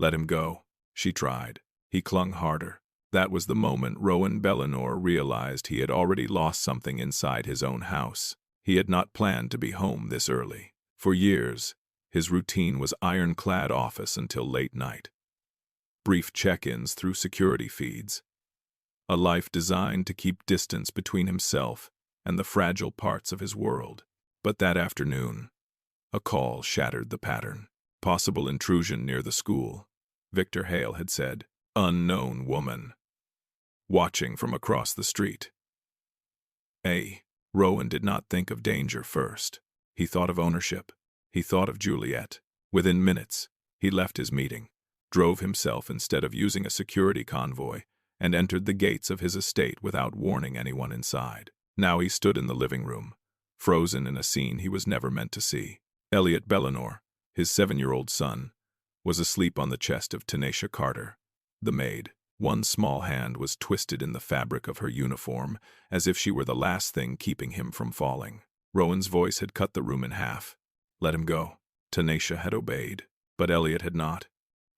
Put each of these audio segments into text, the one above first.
Let him go. She tried. He clung harder. That was the moment Rowan Billionaire realized he had already lost something inside his own house. He had not planned to be home this early. For years, his routine was ironclad office until late night. Brief check-ins through security feeds. A life designed to keep distance between himself and the fragile parts of his world. But that afternoon, a call shattered the pattern. Possible intrusion near the school. Victor Hale had said, "Unknown woman." Watching from across the street. Rowan did not think of danger first. He thought of ownership. He thought of Juliet. Within minutes, he left his meeting, drove himself instead of using a security convoy, and entered the gates of his estate without warning anyone inside. Now he stood in the living room, frozen in a scene he was never meant to see. Elliot Billionaire, his 7-year-old son, was asleep on the chest of Tanisha Carter, the maid. One small hand was twisted in the fabric of her uniform, as if she were the last thing keeping him from falling. Rowan's voice had cut the room in half. Let him go. Tanisha had obeyed, but Elliot had not.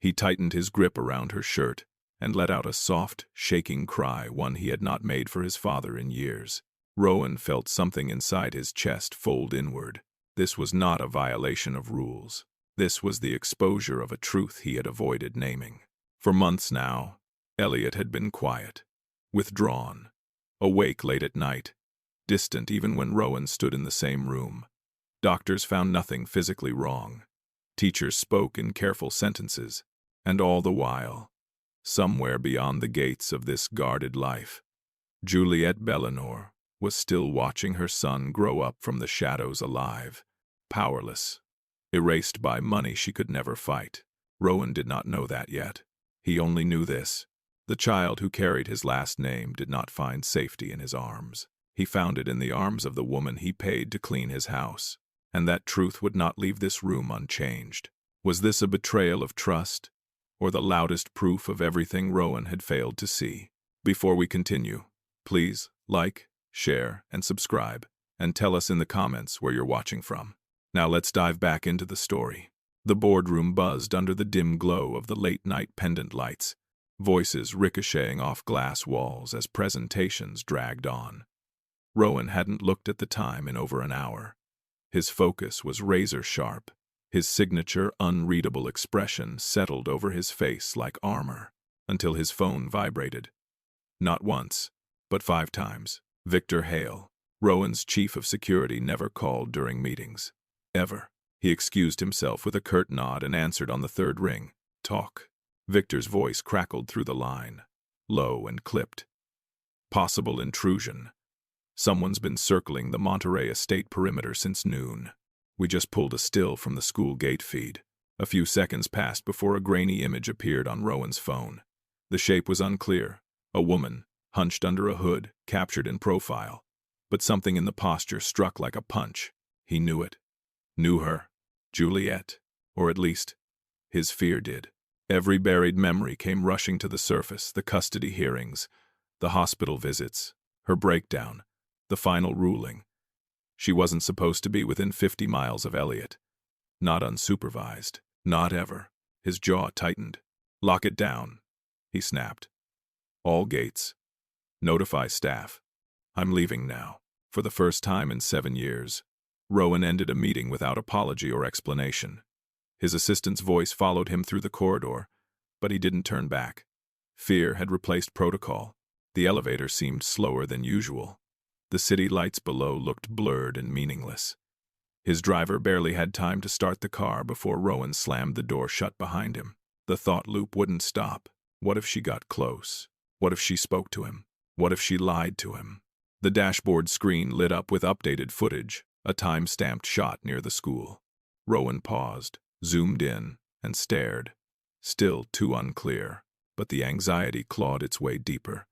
He tightened his grip around her shirt and let out a soft, shaking cry, one he had not made for his father in years. Rowan felt something inside his chest fold inward. This was not a violation of rules. This was the exposure of a truth he had avoided naming. For months now, Elliot had been quiet, withdrawn, awake late at night, distant even when Rowan stood in the same room. Doctors found nothing physically wrong. Teachers spoke in careful sentences, and all the while, somewhere beyond the gates of this guarded life, Juliet Billionaire was still watching her son grow up from the shadows alive, powerless, erased by money she could never fight. Rowan did not know that yet. He only knew this. The child who carried his last name did not find safety in his arms. He found it in the arms of the woman he paid to clean his house. And that truth would not leave this room unchanged. Was this a betrayal of trust, or the loudest proof of everything Rowan had failed to see? Before we continue, please like, share, and subscribe, and tell us in the comments where you're watching from. Now let's dive back into the story. The boardroom buzzed under the dim glow of the late-night pendant lights, voices ricocheting off glass walls as presentations dragged on. Rowan hadn't looked at the time in over an hour. His focus was razor-sharp. His signature, unreadable expression settled over his face like armor, until his phone vibrated. Not once, but 5 times. Victor Hale, Rowan's chief of security, never called during meetings. Ever. He excused himself with a curt nod and answered on the 3rd ring. Talk. Victor's voice crackled through the line, low and clipped. Possible intrusion. Someone's been circling the Monterey estate perimeter since noon. We just pulled a still from the school gate feed. A few seconds passed before a grainy image appeared on Rowan's phone. The shape was unclear. A woman, hunched under a hood, captured in profile. But something in the posture struck like a punch. He knew it. Knew her. Juliet. Or at least, his fear did. Every buried memory came rushing to the surface, the custody hearings, the hospital visits, her breakdown, the final ruling. She wasn't supposed to be within 50 miles of Elliot. Not unsupervised. Not ever. His jaw tightened. Lock it down, he snapped. All gates. Notify staff. I'm leaving now. For the first time in 7 years, Rowan ended a meeting without apology or explanation. His assistant's voice followed him through the corridor, but he didn't turn back. Fear had replaced protocol. The elevator seemed slower than usual. The city lights below looked blurred and meaningless. His driver barely had time to start the car before Rowan slammed the door shut behind him. The thought loop wouldn't stop. What if she got close? What if she spoke to him? What if she lied to him? The dashboard screen lit up with updated footage, a time-stamped shot near the school. Rowan paused, zoomed in, and stared. Still too unclear, but the anxiety clawed its way deeper,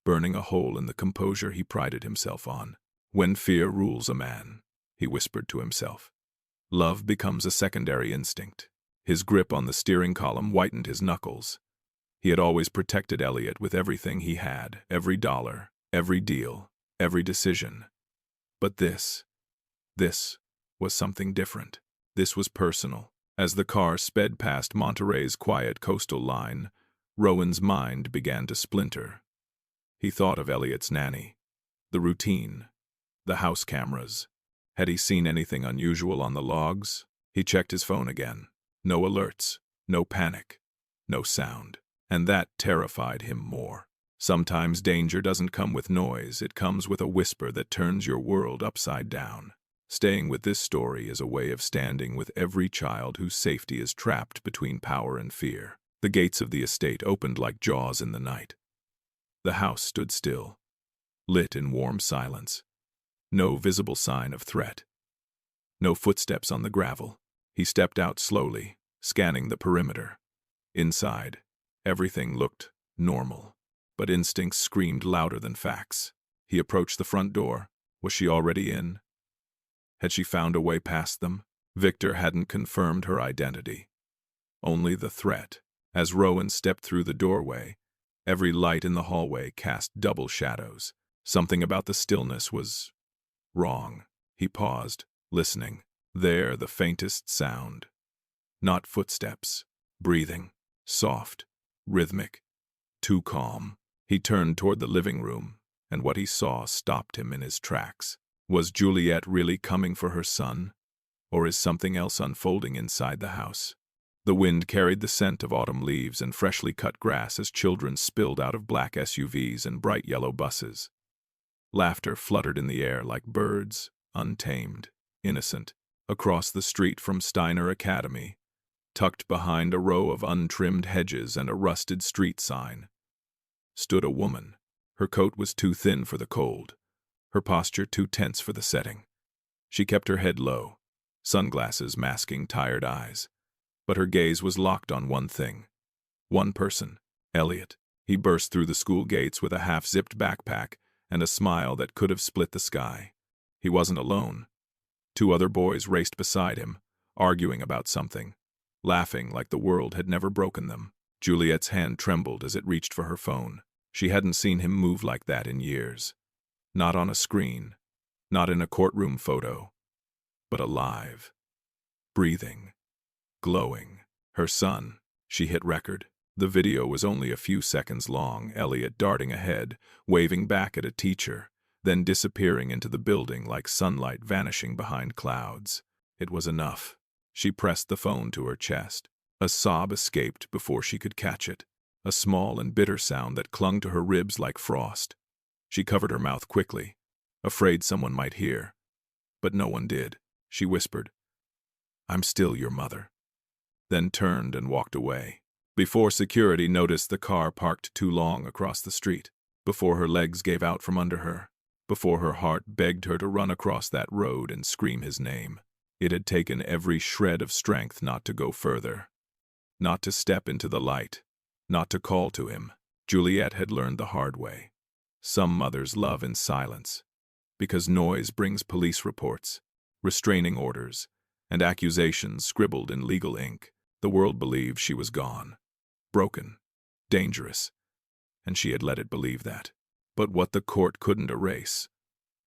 burning a hole in the composure he prided himself on. When fear rules a man, he whispered to himself, love becomes a secondary instinct. His grip on the steering column whitened his knuckles. He had always protected Elliot with everything he had, every dollar, every deal, every decision. But this was something different. This was personal. As the car sped past Monterey's quiet coastal line, Rowan's mind began to splinter. He thought of Elliot's nanny, the routine, the house cameras. Had he seen anything unusual on the logs? He checked his phone again. No alerts, no panic, no sound. And that terrified him more. Sometimes danger doesn't come with noise, it comes with a whisper that turns your world upside down. Staying with this story is a way of standing with every child whose safety is trapped between power and fear. The gates of the estate opened like jaws in the night. The house stood still, lit in warm silence. No visible sign of threat. No footsteps on the gravel. He stepped out slowly, scanning the perimeter. Inside, everything looked normal, but instincts screamed louder than facts. He approached the front door. Was she already in? Had she found a way past them? Victor hadn't confirmed her identity. Only the threat. As Rowan stepped through the doorway, every light in the hallway cast double shadows. Something about the stillness was wrong. He paused, listening. There, the faintest sound. Not footsteps. Breathing. Soft. Rhythmic. Too calm. He turned toward the living room, and what he saw stopped him in his tracks. Was Juliet really coming for her son? Or is something else unfolding inside the house? The wind carried the scent of autumn leaves and freshly cut grass as children spilled out of black SUVs and bright yellow buses. Laughter fluttered in the air like birds, untamed, innocent. Across the street from Steiner Academy, tucked behind a row of untrimmed hedges and a rusted street sign, stood a woman. Her coat was too thin for the cold, her posture too tense for the setting. She kept her head low, sunglasses masking tired eyes, but her gaze was locked on one thing. One person, Elliot. He burst through the school gates with a half-zipped backpack and a smile that could have split the sky. He wasn't alone. 2 other boys raced beside him, arguing about something, laughing like the world had never broken them. Juliet's hand trembled as it reached for her phone. She hadn't seen him move like that in years. Not on a screen, not in a courtroom photo, but alive, breathing, glowing. Her son. She hit record. The video was only a few seconds long, Elliot darting ahead, waving back at a teacher, then disappearing into the building like sunlight vanishing behind clouds. It was enough. She pressed the phone to her chest. A sob escaped before she could catch it, a small and bitter sound that clung to her ribs like frost. She covered her mouth quickly, afraid someone might hear. But no one did. She whispered, "I'm still your mother," then turned and walked away. Before security noticed the car parked too long across the street, before her legs gave out from under her, before her heart begged her to run across that road and scream his name. It had taken every shred of strength not to go further, not to step into the light, not to call to him. Juliet had learned the hard way. Some mothers love in silence, because noise brings police reports, restraining orders, and accusations scribbled in legal ink. The world believed she was gone, broken, dangerous, and she had let it believe that. But what the court couldn't erase,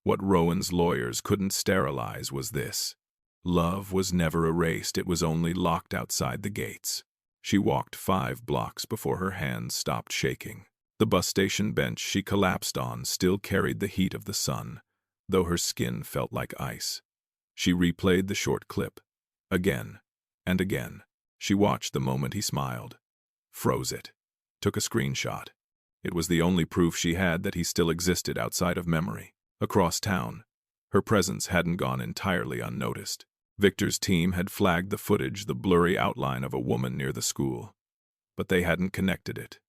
what Rowan's lawyers couldn't sterilize was this. Love was never erased, it was only locked outside the gates. She walked 5 blocks before her hands stopped shaking. The bus station bench she collapsed on still carried the heat of the sun, though her skin felt like ice. She replayed the short clip. Again and again. She watched the moment he smiled, froze it, took a screenshot. It was the only proof she had that he still existed outside of memory. Across town, her presence hadn't gone entirely unnoticed. Victor's team had flagged the footage, the blurry outline of a woman near the school. But they hadn't connected it.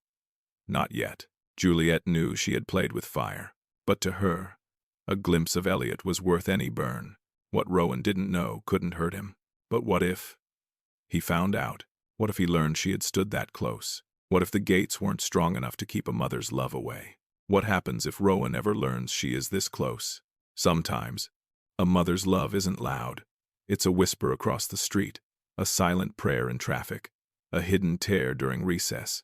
Not yet. Juliet knew she had played with fire. But to her, a glimpse of Elliot was worth any burn. What Rowan didn't know couldn't hurt him. But what if he found out? What if he learned she had stood that close? What if the gates weren't strong enough to keep a mother's love away? What happens if Rowan ever learns she is this close? Sometimes, a mother's love isn't loud. It's a whisper across the street, a silent prayer in traffic, a hidden tear during recess.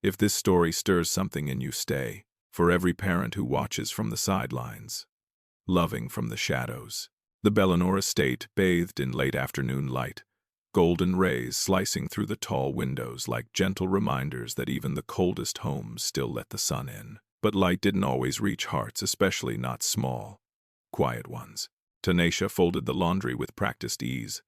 If this story stirs something in you, stay. For every parent who watches from the sidelines, loving from the shadows. The Billionaire estate bathed in late afternoon light. golden rays slicing through the tall windows like gentle reminders that even the coldest homes still let the sun in. But light didn't always reach hearts, especially not small, quiet ones. Tanisha folded the laundry with practiced ease,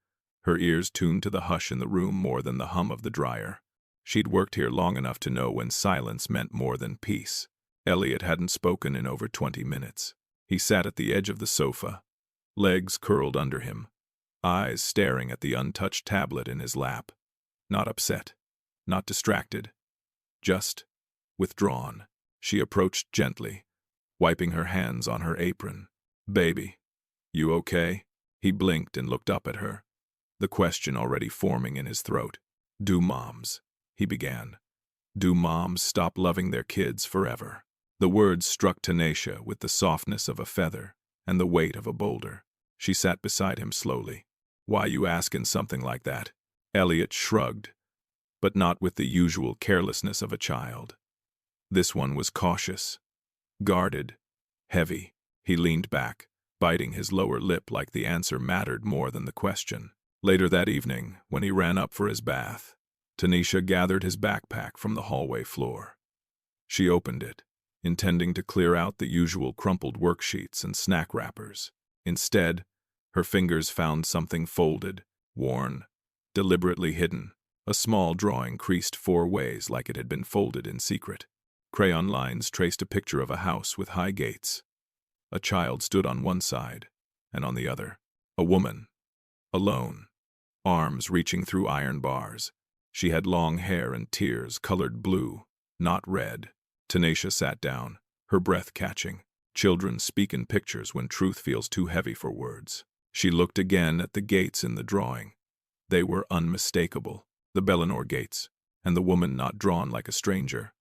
her ears tuned to the hush in the room more than the hum of the dryer. She'd worked here long enough to know when silence meant more than peace. Elliot hadn't spoken in over 20 minutes. He sat at the edge of the sofa, legs curled under him, eyes staring at the untouched tablet in his lap. Not upset, not distracted, just withdrawn. She approached gently, wiping her hands on her apron. "Baby, you okay?" He blinked and looked up at her, the question already forming in his throat. "Do moms," he began, "do moms stop loving their kids forever?" The words struck Tanisha with the softness of a feather and the weight of a boulder. She sat beside him slowly. "Why you asking something like that?" Elliot shrugged, but not with the usual carelessness of a child. This one was cautious, guarded, heavy. He leaned back, biting his lower lip like the answer mattered more than the question. Later that evening, when he ran up for his bath, Tanisha gathered his backpack from the hallway floor. She opened it, intending to clear out the usual crumpled worksheets and snack wrappers. Instead, her fingers found something folded, worn, deliberately hidden, a small drawing creased 4 ways like it had been folded in secret. Crayon lines traced a picture of a house with high gates. A child stood on one side, and on the other, a woman, alone, arms reaching through iron bars. She had long hair and tears colored blue, not red. Tanisha sat down, her breath catching. Children speak in pictures when truth feels too heavy for words. She looked again at the gates in the drawing. They were unmistakable, the Billionaire gates, and the woman not drawn like a stranger,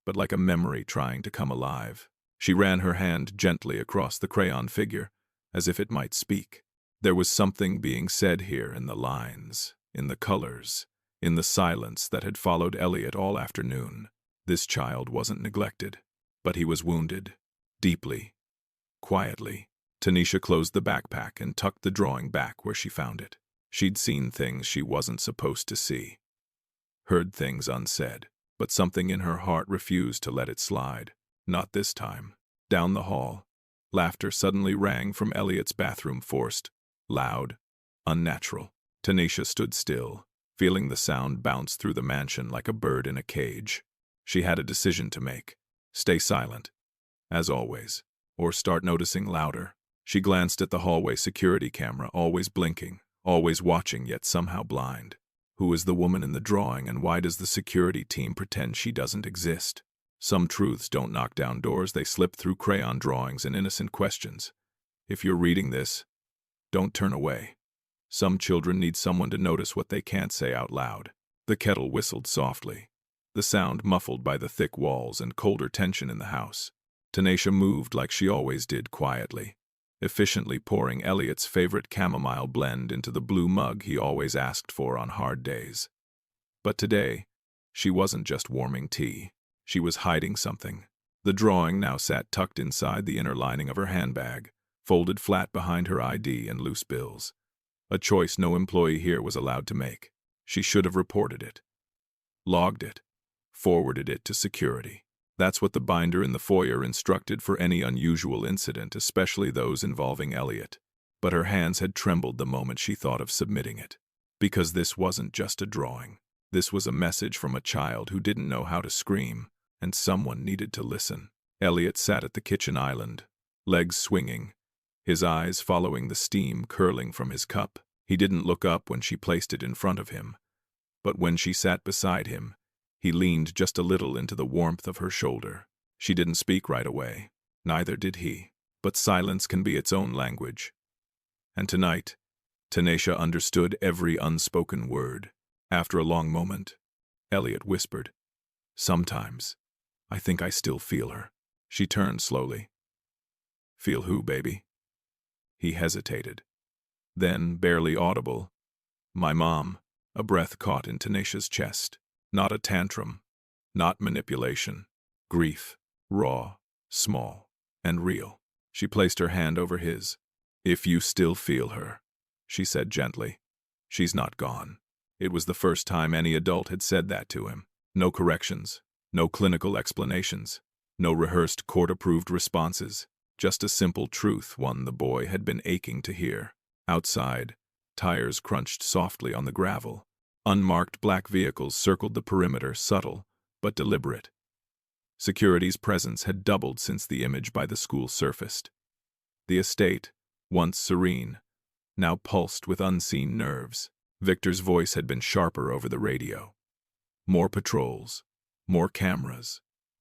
but like a memory trying to come alive. She ran her hand gently across the crayon figure, as if it might speak. There was something being said here in the lines, in the colors, in the silence that had followed Elliot all afternoon. This child wasn't neglected, but he was wounded, deeply, quietly. Tanisha closed the backpack and tucked the drawing back where she found it. She'd seen things she wasn't supposed to see, heard things unsaid, but something in her heart refused to let it slide. Not this time. Down the hall, laughter suddenly rang from Elliot's bathroom, forced, loud, unnatural. Tanisha stood still, feeling the sound bounce through the mansion like a bird in a cage. She had a decision to make. Stay silent, as always, or start noticing louder. She glanced at the hallway security camera, always blinking, always watching yet somehow blind. Who is the woman in the drawing, and why does the security team pretend she doesn't exist? Some truths don't knock down doors, they slip through crayon drawings and innocent questions. If you're reading this, don't turn away. Some children need someone to notice what they can't say out loud. The kettle whistled softly, the sound muffled by the thick walls and colder tension in the house. Tanisha moved like she always did, quietly, efficiently pouring Elliot's favorite chamomile blend into the blue mug he always asked for on hard days. But today, she wasn't just warming tea. She was hiding something. The drawing now sat tucked inside the inner lining of her handbag, folded flat behind her ID and loose bills. A choice no employee here was allowed to make. She should have reported it, logged it, forwarded it to security. That's what the binder in the foyer instructed for any unusual incident, especially those involving Elliot. But her hands had trembled the moment she thought of submitting it. Because this wasn't just a drawing. This was a message from a child who didn't know how to scream, and someone needed to listen. Elliot sat at the kitchen island, legs swinging, his eyes following the steam curling from his cup. He didn't look up when she placed it in front of him, but when she sat beside him, he leaned just a little into the warmth of her shoulder. She didn't speak right away, neither did he, but silence can be its own language. And tonight, Tanisha understood every unspoken word. After a long moment, Elliot whispered, "Sometimes, I think I still feel her." She turned slowly. "Feel who, baby?" He hesitated. Then, barely audible, "My mom." A breath caught in Tanisha's chest. Not a tantrum, not manipulation. Grief, raw, small, and real. She placed her hand over his. "If you still feel her," she said gently, She's not gone. It was the first time any adult had said that to him. No corrections, no clinical explanations, no rehearsed court-approved responses, just a simple truth, one the boy had been aching to hear. Outside, tires crunched softly on the gravel. Unmarked black vehicles circled the perimeter, subtle but deliberate. Security's presence had doubled since the image by the school surfaced. The estate, once serene, now pulsed with unseen nerves. Victor's voice had been sharper over the radio. More patrols, more cameras,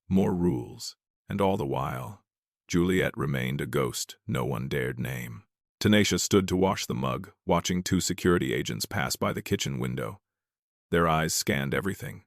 more rules, and all the while, Juliet remained a ghost no one dared name. Tanisha stood to wash the mug, watching 2 security agents pass by the kitchen window. Their eyes scanned everything,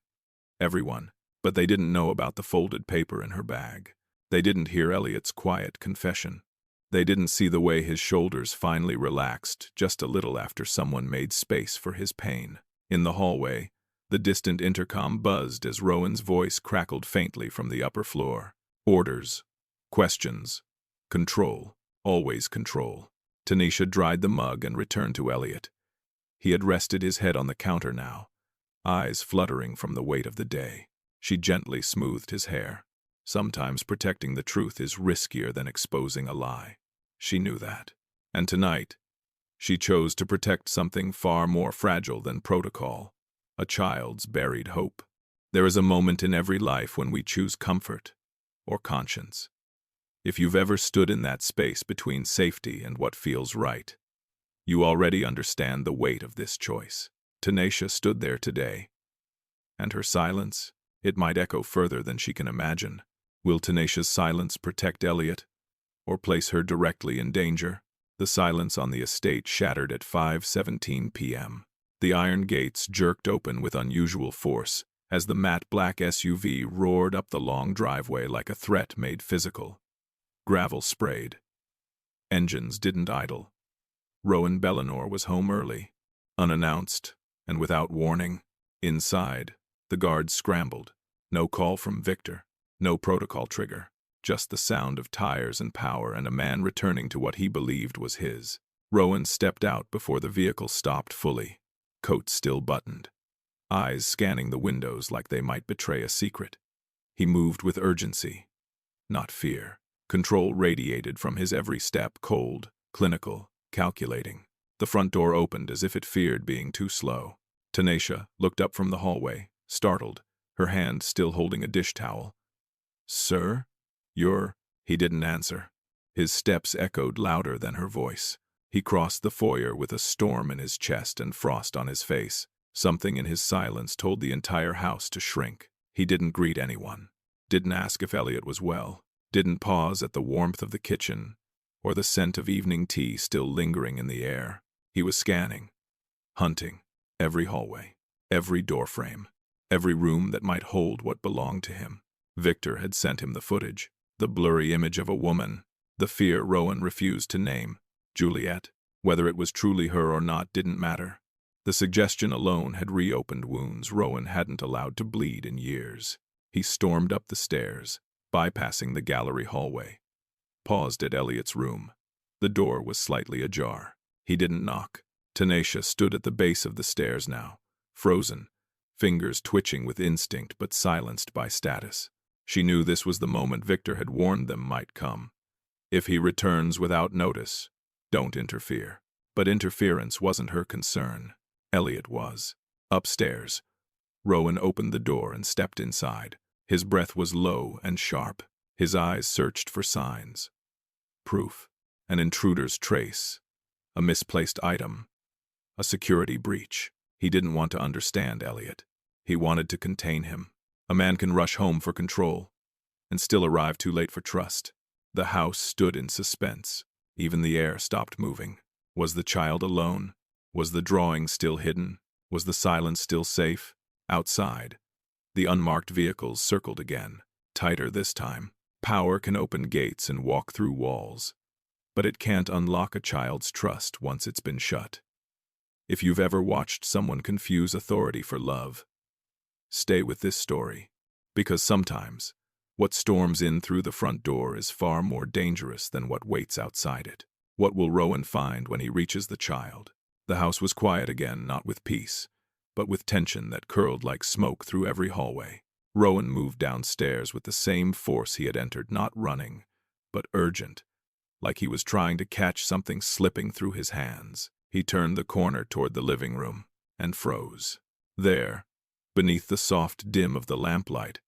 everyone, but they didn't know about the folded paper in her bag. They didn't hear Elliot's quiet confession. They didn't see the way his shoulders finally relaxed just a little after someone made space for his pain. In the hallway, the distant intercom buzzed as Rowan's voice crackled faintly from the upper floor. Orders, questions, control, always control. Tanisha dried the mug and returned to Elliot. He had rested his head on the counter now, eyes fluttering from the weight of the day. She gently smoothed his hair. Sometimes protecting the truth is riskier than exposing a lie. She knew that. And tonight, she chose to protect something far more fragile than protocol, a child's buried hope. There is a moment in every life when we choose comfort or conscience. If you've ever stood in that space between safety and what feels right, you already understand the weight of this choice. Tanisha stood there today, and her silence, it might echo further than she can imagine. Will Tanisha's silence protect Elliot, or place her directly in danger? The silence on the estate shattered at 5:17 p.m. The iron gates jerked open with unusual force as the matte black SUV roared up the long driveway like a threat made physical. Gravel sprayed. Engines didn't idle. Rowan Billionaire was home early, unannounced, and without warning. Inside, the guards scrambled. No call from Victor, no protocol trigger, just the sound of tires and power and a man returning to what he believed was his. Rowan stepped out before the vehicle stopped fully, coat still buttoned, eyes scanning the windows like they might betray a secret. He moved with urgency, not fear. Control radiated from his every step, cold, clinical, calculating. The front door opened as if it feared being too slow. Tanisha looked up from the hallway, startled, her hand still holding a dish towel. "Sir? You're—" He didn't answer. His steps echoed louder than her voice. He crossed the foyer with a storm in his chest and frost on his face. Something in his silence told the entire house to shrink. He didn't greet anyone, didn't ask if Elliot was well, didn't pause at the warmth of the kitchen or the scent of evening tea still lingering in the air. He was scanning, hunting, every hallway, every doorframe, every room that might hold what belonged to him. Victor had sent him the footage, the blurry image of a woman, the fear Rowan refused to name, Juliet. Whether it was truly her or not didn't matter. The suggestion alone had reopened wounds Rowan hadn't allowed to bleed in years. He stormed up the stairs, bypassing the gallery hallway, paused at Elliot's room. The door was slightly ajar. He didn't knock. Tanisha stood at the base of the stairs now, frozen, fingers twitching with instinct but silenced by status. She knew this was the moment Victor had warned them might come. If he returns without notice, don't interfere. But interference wasn't her concern. Elliot was. Upstairs, Rowan opened the door and stepped inside. His breath was low and sharp. His eyes searched for signs. Proof. An intruder's trace. A misplaced item. A security breach. He didn't want to understand Elliot. He wanted to contain him. A man can rush home for control and still arrive too late for trust. The house stood in suspense. Even the air stopped moving. Was the child alone? Was the drawing still hidden? Was the silence still safe? Outside, the unmarked vehicles circled again, tighter this time. Power can open gates and walk through walls, but it can't unlock a child's trust once it's been shut. If you've ever watched someone confuse authority for love, stay with this story, because sometimes what storms in through the front door is far more dangerous than what waits outside it. What will Rowan find when he reaches the child? The house was quiet again, not with peace, but with tension that curled like smoke through every hallway. Rowan moved downstairs with the same force he had entered, not running, but urgent, like he was trying to catch something slipping through his hands. He turned the corner toward the living room and froze. There, beneath the soft dim of the lamplight,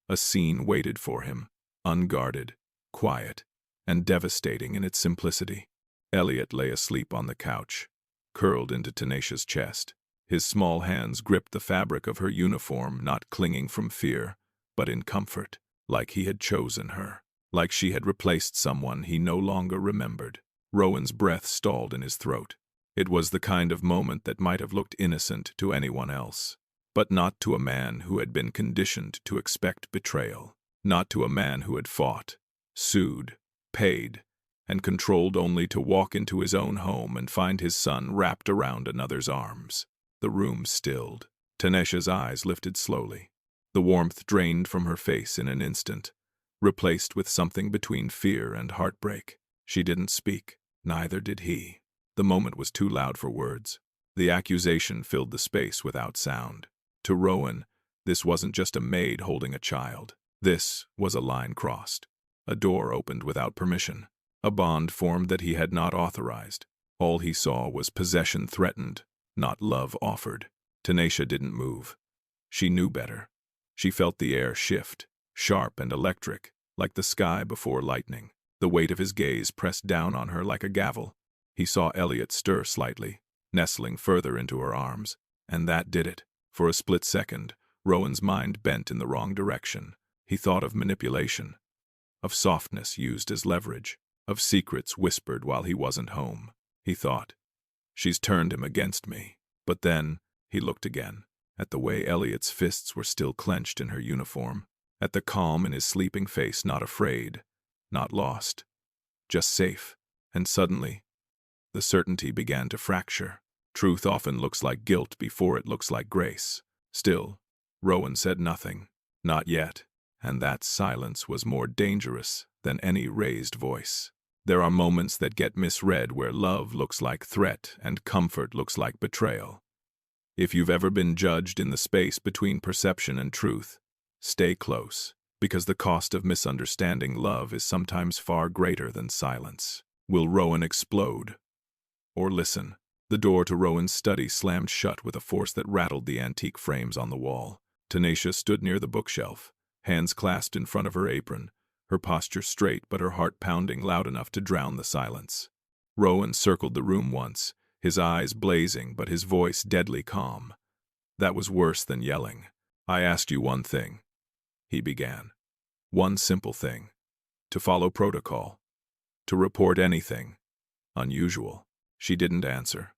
a scene waited for him, unguarded, quiet, and devastating in its simplicity. Elliot lay asleep on the couch, curled into Tanasia's chest. His small hands gripped the fabric of her uniform, not clinging from fear, but in comfort, like he had chosen her, like she had replaced someone he no longer remembered. Rowan's breath stalled in his throat. It was the kind of moment that might have looked innocent to anyone else, but not to a man who had been conditioned to expect betrayal, not to a man who had fought, sued, paid, and controlled only to walk into his own home and find his son wrapped around another's arms. The room stilled. Tanasia's eyes lifted slowly. The warmth drained from her face in an instant, replaced with something between fear and heartbreak. She didn't speak, neither did he. The moment was too loud for words. The accusation filled the space without sound. To Rowan, this wasn't just a maid holding a child. This was a line crossed. A door opened without permission. A bond formed that he had not authorized. All he saw was possession threatened, not love offered. Tanasia didn't move. She knew better. She felt the air shift, sharp and electric, like the sky before lightning. The weight of his gaze pressed down on her like a gavel. He saw Elliot stir slightly, nestling further into her arms, and that did it. For a split second, Rowan's mind bent in the wrong direction. He thought of manipulation, of softness used as leverage, of secrets whispered while he wasn't home. He thought, she's turned him against me. But then, he looked again, at the way Elliot's fists were still clenched in her uniform, at the calm in his sleeping face, not afraid, not lost, just safe. And suddenly, the certainty began to fracture. Truth often looks like guilt before it looks like grace. Still, Rowan said nothing, not yet, and that silence was more dangerous than any raised voice. There are moments that get misread where love looks like threat and comfort looks like betrayal. If you've ever been judged in the space between perception and truth, stay close, because the cost of misunderstanding love is sometimes far greater than silence. Will Rowan explode? Or listen? The door to Rowan's study slammed shut with a force that rattled the antique frames on the wall. Tanasia stood near the bookshelf, hands clasped in front of her apron, her posture straight but her heart pounding loud enough to drown the silence. Rowan circled the room once, his eyes blazing but his voice deadly calm. That was worse than yelling. I asked you one thing, he began. One simple thing. To follow protocol. To report anything unusual. She didn't answer.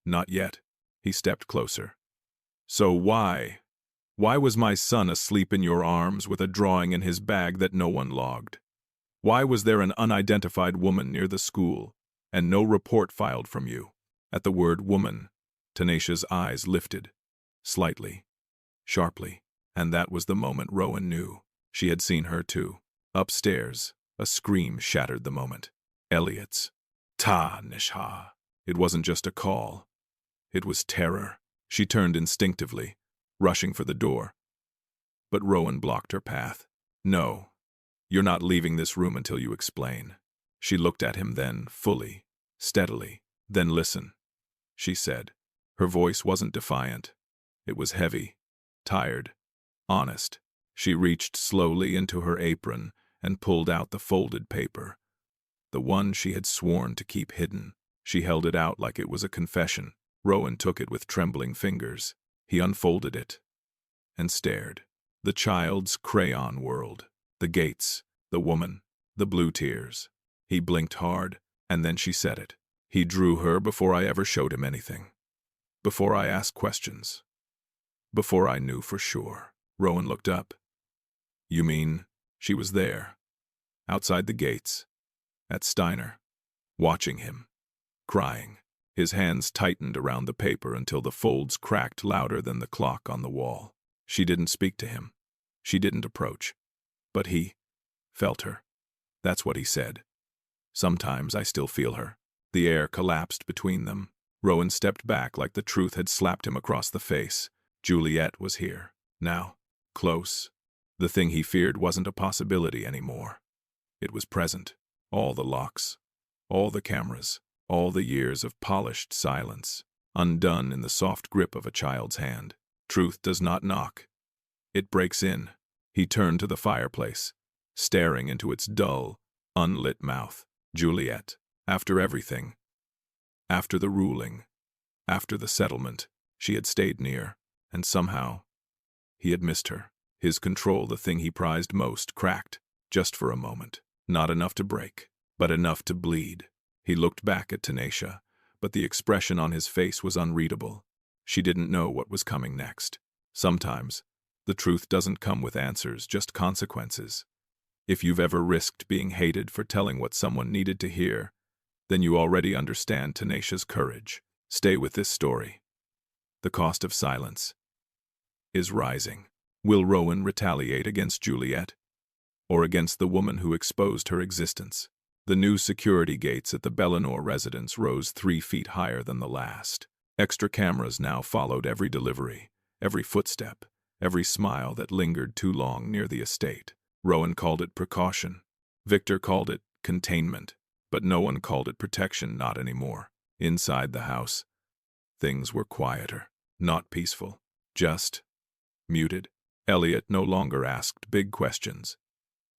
Not yet. He stepped closer. So why was my son asleep in your arms with a drawing in his bag that no one logged? Why was there an unidentified woman near the school, and no report filed from you? At the word woman, Tanasia's eyes lifted, slightly, sharply, and that was the moment Rowan knew. She had seen her too. Upstairs, a scream shattered the moment. Elliot's. Ta-nisha. It wasn't just a call. It was terror. She turned instinctively, rushing for the door. But Rowan blocked her path. No, you're not leaving this room until you explain. She looked at him then, fully, steadily. Then listen, she said. Her voice wasn't defiant. It was heavy, tired, honest. She reached slowly into her apron and pulled out the folded paper, the one she had sworn to keep hidden. She held it out like it was a confession. Rowan took it with trembling fingers. He unfolded it and stared. The child's crayon world, the gates, the woman, the blue tears. He blinked hard, and then she said it. He drew her before I ever showed him anything. Before I asked questions. Before I knew for sure. Rowan looked up. You mean she was there, outside the gates, at Steiner, watching him, crying. His hands tightened around the paper until the folds cracked louder than the clock on the wall. She didn't speak to him. She didn't approach. But he felt her. That's what he said. Sometimes I still feel her. The air collapsed between them. Rowan stepped back like the truth had slapped him across the face. Juliet was here. Now. Close. The thing he feared wasn't a possibility anymore. It was present. All the locks. All the cameras. All the years of polished silence. Undone in the soft grip of a child's hand. Truth does not knock. It breaks in. He turned to the fireplace, staring into its dull, unlit mouth. Juliet, after everything, after the ruling, after the settlement, she had stayed near, and somehow, he had missed her. His control, the thing he prized most, cracked, just for a moment. Not enough to break, but enough to bleed. He looked back at Tanisha, but the expression on his face was unreadable. She didn't know what was coming next. Sometimes, the truth doesn't come with answers, just consequences. If you've ever risked being hated for telling what someone needed to hear, then you already understand Tanisha's courage. Stay with this story. The cost of silence is rising. Will Rowan retaliate against Juliet? Or against the woman who exposed her existence? The new security gates at the Billionaire residence rose 3 feet higher than the last. Extra cameras now followed every delivery, every footstep, every smile that lingered too long near the estate. Rowan called it precaution. Victor called it containment. But no one called it protection, not anymore. Inside the house, things were quieter, not peaceful, just muted. Elliot no longer asked big questions.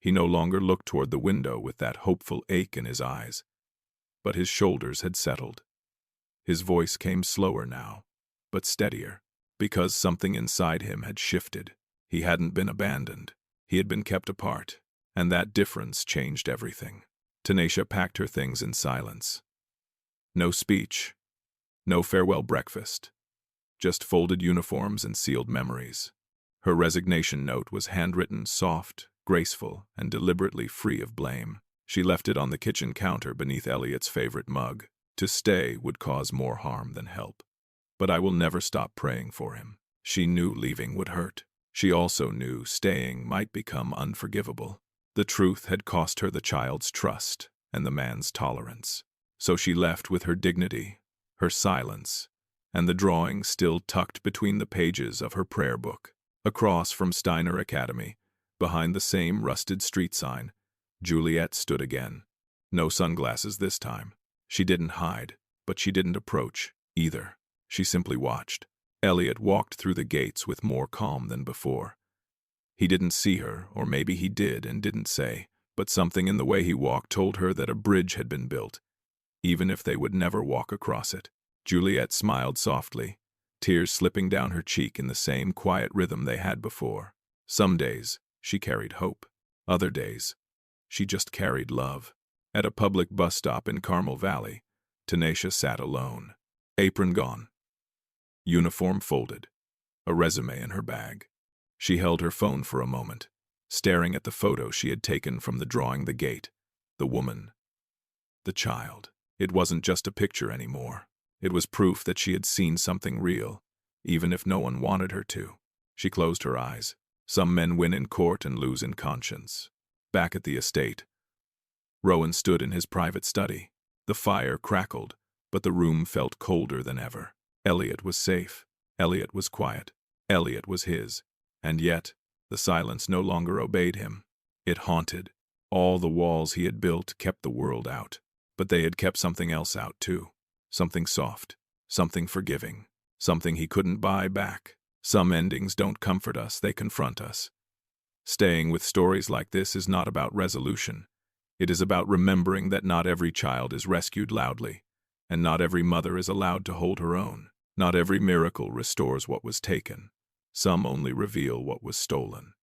He no longer looked toward the window with that hopeful ache in his eyes. But his shoulders had settled. His voice came slower now, but steadier, because something inside him had shifted. He hadn't been abandoned. He had been kept apart, and that difference changed everything. Tanisha packed her things in silence. No speech, no farewell breakfast, just folded uniforms and sealed memories. Her resignation note was handwritten, soft, graceful, and deliberately free of blame. She left it on the kitchen counter beneath Elliot's favorite mug. To stay would cause more harm than help. But I will never stop praying for him. She knew leaving would hurt. She also knew staying might become unforgivable. The truth had cost her the child's trust and the man's tolerance. So she left with her dignity, her silence, and the drawing still tucked between the pages of her prayer book. Across from Steiner Academy, behind the same rusted street sign, Juliet stood again. No sunglasses this time. She didn't hide, but she didn't approach either. She simply watched. Elliot walked through the gates with more calm than before. He didn't see her, or maybe he did and didn't say, but something in the way he walked told her that a bridge had been built, even if they would never walk across it. Juliet smiled softly, tears slipping down her cheek in the same quiet rhythm they had before. Some days, she carried hope. Other days, she just carried love. At a public bus stop in Carmel Valley, Tanisha sat alone, apron gone, uniform folded, a resume in her bag. She held her phone for a moment, staring at the photo she had taken from the drawing, the gate, the woman, the child. It wasn't just a picture anymore. It was proof that she had seen something real, even if no one wanted her to. She closed her eyes. Some men win in court and lose in conscience. Back at the estate, Rowan stood in his private study. The fire crackled, but the room felt colder than ever. Elliot was safe. Elliot was quiet. Elliot was his. And yet, the silence no longer obeyed him. It haunted. All the walls he had built kept the world out. But they had kept something else out too. Something soft. Something forgiving. Something he couldn't buy back. Some endings don't comfort us, they confront us. Staying with stories like this is not about resolution. It is about remembering that not every child is rescued loudly, and not every mother is allowed to hold her own. Not every miracle restores what was taken. Some only reveal what was stolen.